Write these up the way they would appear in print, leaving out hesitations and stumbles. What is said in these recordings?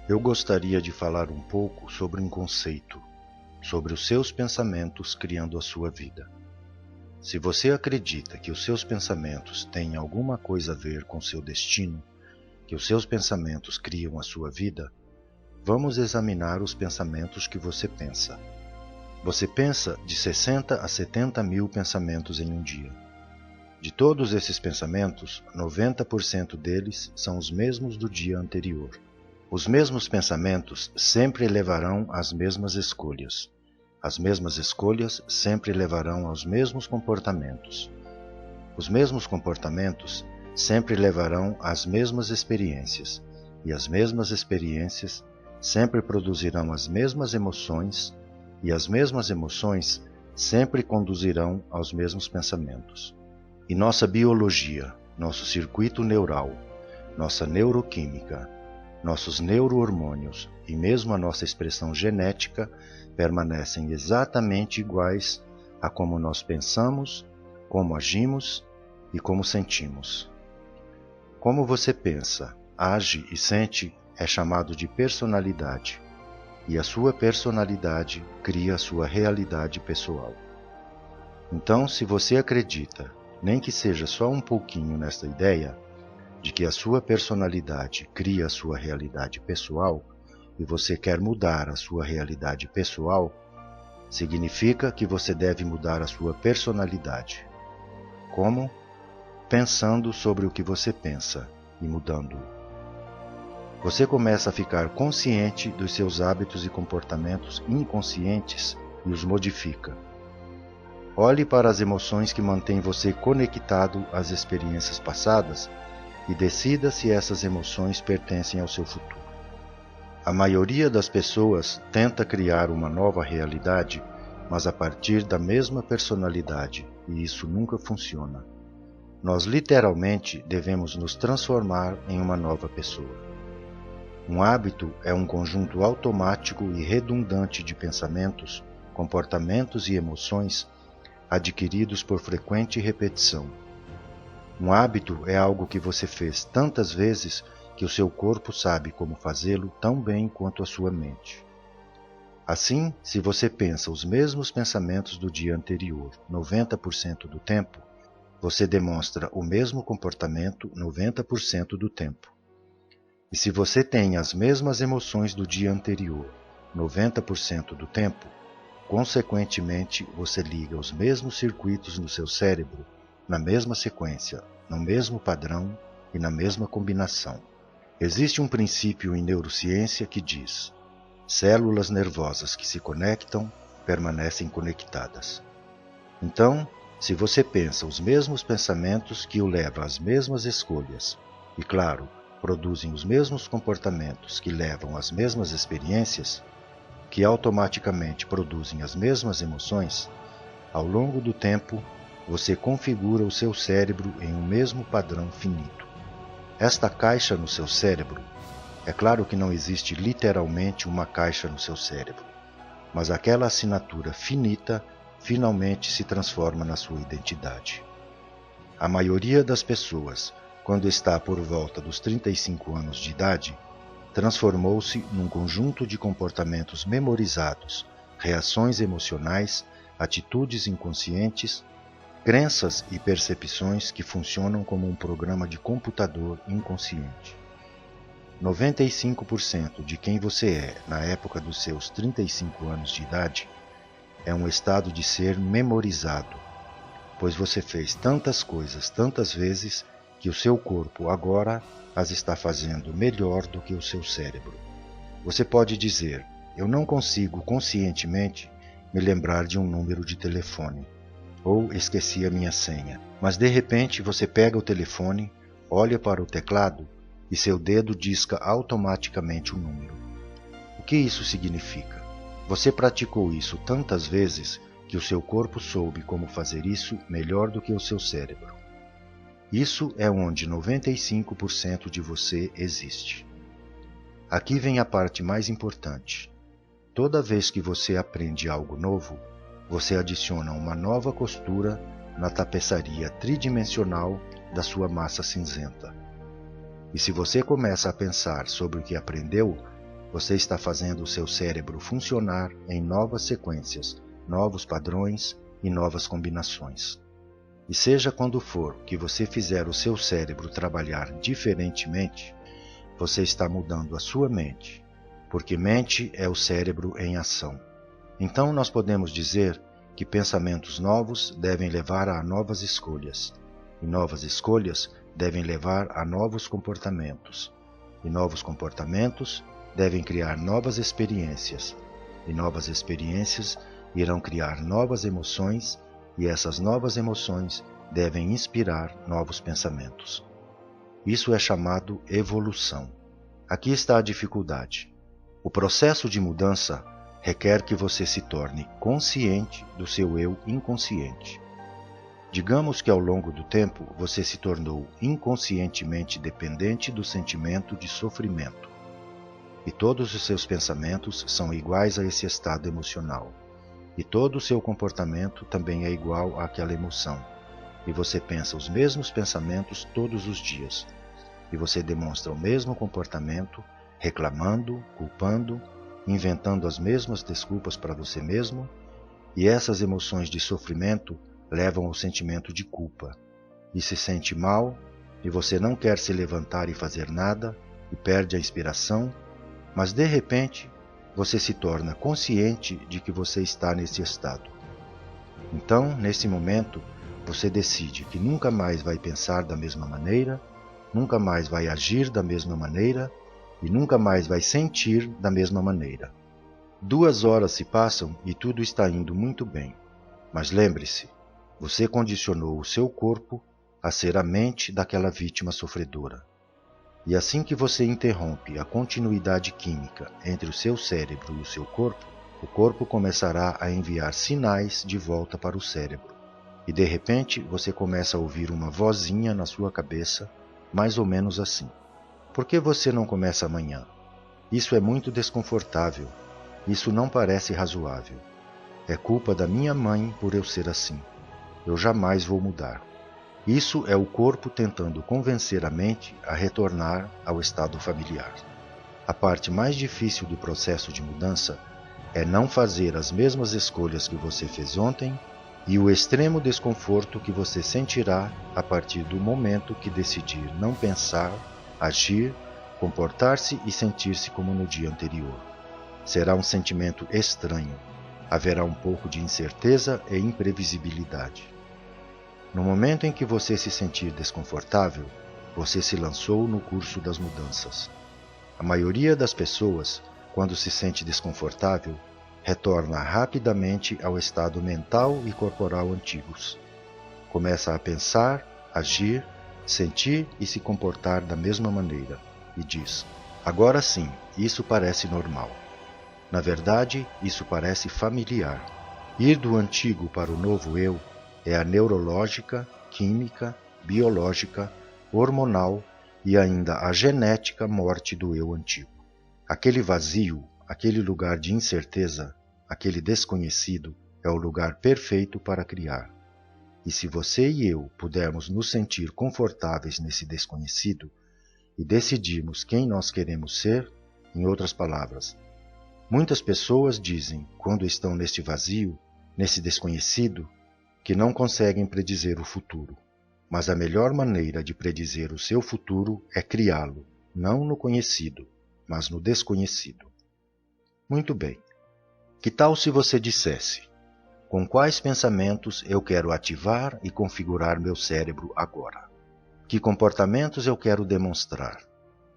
Eu gostaria de falar um pouco sobre um conceito, sobre os seus pensamentos criando a sua vida. Se você acredita que os seus pensamentos têm alguma coisa a ver com seu destino, que os seus pensamentos criam a sua vida, vamos examinar os pensamentos que você pensa. Você pensa de 60 a 70 mil pensamentos em um dia. De todos esses pensamentos, 90% deles são os mesmos do dia anterior. Os mesmos pensamentos sempre levarão às mesmas escolhas. As mesmas escolhas sempre levarão aos mesmos comportamentos. Os mesmos comportamentos sempre levarão às mesmas experiências, e as mesmas experiências sempre produzirão as mesmas emoções, e as mesmas emoções sempre conduzirão aos mesmos pensamentos. E nossa biologia, nosso circuito neural, nossa neuroquímica, nossos neurohormônios e mesmo a nossa expressão genética permanecem exatamente iguais a como nós pensamos, como agimos e como sentimos. Como você pensa, age e sente é chamado de personalidade, e a sua personalidade cria a sua realidade pessoal. Então, se você acredita, nem que seja só um pouquinho nesta ideia, de que a sua personalidade cria a sua realidade pessoal, e você quer mudar a sua realidade pessoal, significa que você deve mudar a sua personalidade. Como? Pensando sobre o que você pensa e mudando-o. Você começa a ficar consciente dos seus hábitos e comportamentos inconscientes e os modifica. Olhe para as emoções que mantêm você conectado às experiências passadas e decida se essas emoções pertencem ao seu futuro. A maioria das pessoas tenta criar uma nova realidade, mas a partir da mesma personalidade, e isso nunca funciona. Nós literalmente devemos nos transformar em uma nova pessoa. Um hábito é um conjunto automático e redundante de pensamentos, comportamentos e emoções adquiridos por frequente repetição. Um hábito é algo que você fez tantas vezes que o seu corpo sabe como fazê-lo tão bem quanto a sua mente. Assim, se você pensa os mesmos pensamentos do dia anterior 90% do tempo, você demonstra o mesmo comportamento 90% do tempo. E se você tem as mesmas emoções do dia anterior 90% do tempo, consequentemente você liga os mesmos circuitos no seu cérebro na mesma sequência, no mesmo padrão e na mesma combinação. Existe um princípio em neurociência que diz: células nervosas que se conectam permanecem conectadas. Então, se você pensa os mesmos pensamentos que o levam às mesmas escolhas, e claro, produzem os mesmos comportamentos que levam às mesmas experiências, que automaticamente produzem as mesmas emoções, ao longo do tempo, você configura o seu cérebro em um mesmo padrão finito. Esta caixa no seu cérebro, é claro que não existe literalmente uma caixa no seu cérebro, mas aquela assinatura finita finalmente se transforma na sua identidade. A maioria das pessoas, quando está por volta dos 35 anos de idade, transformou-se num conjunto de comportamentos memorizados, reações emocionais, atitudes inconscientes, crenças e percepções que funcionam como um programa de computador inconsciente. 95% de quem você é na época dos seus 35 anos de idade é um estado de ser memorizado, pois você fez tantas coisas tantas vezes que o seu corpo agora as está fazendo melhor do que o seu cérebro. Você pode dizer: eu não consigo conscientemente me lembrar de um número de telefone, ou esqueci a minha senha, mas de repente você pega o telefone, olha para o teclado e seu dedo disca automaticamente o número. O que isso significa? Você praticou isso tantas vezes que o seu corpo soube como fazer isso melhor do que o seu cérebro. Isso é onde 95% de você existe. Aqui vem a parte mais importante. Toda vez que você aprende algo novo, você adiciona uma nova costura na tapeçaria tridimensional da sua massa cinzenta. E se você começa a pensar sobre o que aprendeu, você está fazendo o seu cérebro funcionar em novas sequências, novos padrões e novas combinações. E seja quando for que você fizer o seu cérebro trabalhar diferentemente, você está mudando a sua mente, porque mente é o cérebro em ação. Então nós podemos dizer que pensamentos novos devem levar a novas escolhas, e novas escolhas devem levar a novos comportamentos, e novos comportamentos devem criar novas experiências, e novas experiências irão criar novas emoções, e essas novas emoções devem inspirar novos pensamentos. Isso é chamado evolução. Aqui está a dificuldade. O processo de mudança requer que você se torne consciente do seu eu inconsciente. Digamos que ao longo do tempo você se tornou inconscientemente dependente do sentimento de sofrimento. E todos os seus pensamentos são iguais a esse estado emocional. E todo o seu comportamento também é igual àquela emoção. E você pensa os mesmos pensamentos todos os dias. E você demonstra o mesmo comportamento, reclamando, culpando, inventando as mesmas desculpas para você mesmo. E essas emoções de sofrimento levam ao sentimento de culpa. E se sente mal, e você não quer se levantar e fazer nada, e perde a inspiração, mas de repente você se torna consciente de que você está nesse estado. Então, nesse momento, você decide que nunca mais vai pensar da mesma maneira, nunca mais vai agir da mesma maneira e nunca mais vai sentir da mesma maneira. 2 horas se passam e tudo está indo muito bem. Mas lembre-se, você condicionou o seu corpo a ser a mente daquela vítima sofredora. E assim que você interrompe a continuidade química entre o seu cérebro e o corpo começará a enviar sinais de volta para o cérebro. E de repente você começa a ouvir uma vozinha na sua cabeça, mais ou menos assim: por que você não começa amanhã? Isso é muito desconfortável. Isso não parece razoável. É culpa da minha mãe por eu ser assim. Eu jamais vou mudar. Isso é o corpo tentando convencer a mente a retornar ao estado familiar. A parte mais difícil do processo de mudança é não fazer as mesmas escolhas que você fez ontem e o extremo desconforto que você sentirá a partir do momento que decidir não pensar, agir, comportar-se e sentir-se como no dia anterior. Será um sentimento estranho. Haverá um pouco de incerteza e imprevisibilidade. No momento em que você se sentir desconfortável, você se lançou no curso das mudanças. A maioria das pessoas, quando se sente desconfortável, retorna rapidamente ao estado mental e corporal antigos. Começa a pensar, agir, sentir e se comportar da mesma maneira, e diz: agora sim, isso parece normal. Na verdade, isso parece familiar. Ir do antigo para o novo eu é a neurológica, química, biológica, hormonal e ainda a genética morte do eu antigo. Aquele vazio, aquele lugar de incerteza, aquele desconhecido é o lugar perfeito para criar. E se você e eu pudermos nos sentir confortáveis nesse desconhecido e decidirmos quem nós queremos ser, em outras palavras, muitas pessoas dizem, quando estão neste vazio, nesse desconhecido, que não conseguem predizer o futuro. Mas a melhor maneira de predizer o seu futuro é criá-lo, não no conhecido, mas no desconhecido. Muito bem. Que tal se você dissesse: com quais pensamentos eu quero ativar e configurar meu cérebro agora? Que comportamentos eu quero demonstrar?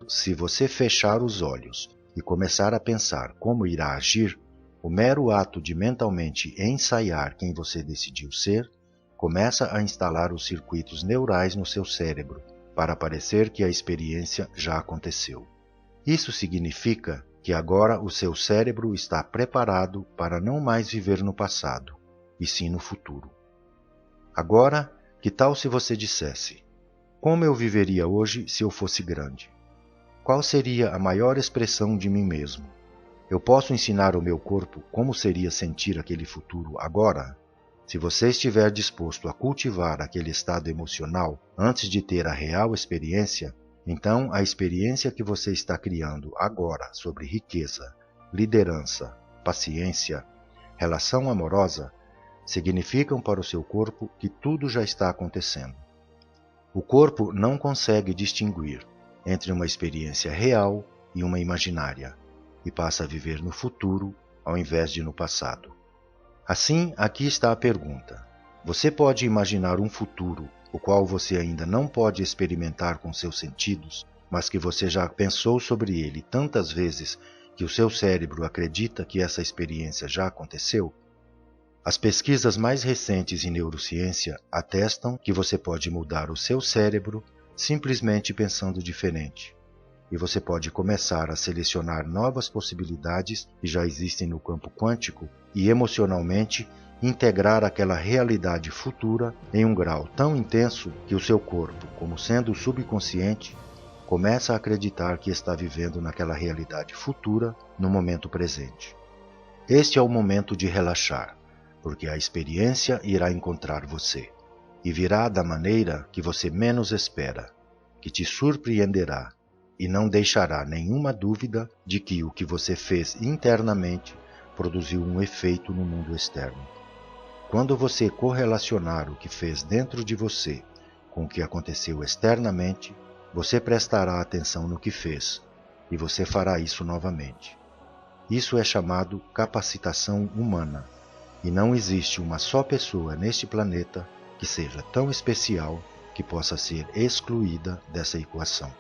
Se você fechar os olhos e começar a pensar como irá agir, o mero ato de mentalmente ensaiar quem você decidiu ser, começa a instalar os circuitos neurais no seu cérebro, para parecer que a experiência já aconteceu. Isso significa que agora o seu cérebro está preparado para não mais viver no passado, e sim no futuro. Agora, que tal se você dissesse: como eu viveria hoje se eu fosse grande? Qual seria a maior expressão de mim mesmo? Eu posso ensinar ao meu corpo como seria sentir aquele futuro agora? Se você estiver disposto a cultivar aquele estado emocional antes de ter a real experiência, Então, a experiência que você está criando agora sobre riqueza, liderança, paciência, relação amorosa, significam para o seu corpo que tudo já está acontecendo. O corpo não consegue distinguir entre uma experiência real e uma imaginária, e passa a viver no futuro ao invés de no passado. Assim, aqui está a pergunta. Você pode imaginar um futuro, o qual você ainda não pode experimentar com seus sentidos, mas que você já pensou sobre ele tantas vezes que o seu cérebro acredita que essa experiência já aconteceu? As pesquisas mais recentes em neurociência atestam que você pode mudar o seu cérebro simplesmente pensando diferente. E você pode começar a selecionar novas possibilidades que já existem no campo quântico e emocionalmente integrar aquela realidade futura em um grau tão intenso que o seu corpo, como sendo o subconsciente, começa a acreditar que está vivendo naquela realidade futura no momento presente. Este é o momento de relaxar, porque a experiência irá encontrar você, e virá da maneira que você menos espera, que te surpreenderá e não deixará nenhuma dúvida de que o que você fez internamente produziu um efeito no mundo externo. Quando você correlacionar o que fez dentro de você com o que aconteceu externamente, você prestará atenção no que fez, e você fará isso novamente. Isso é chamado capacitação humana, e não existe uma só pessoa neste planeta que seja tão especial que possa ser excluída dessa equação.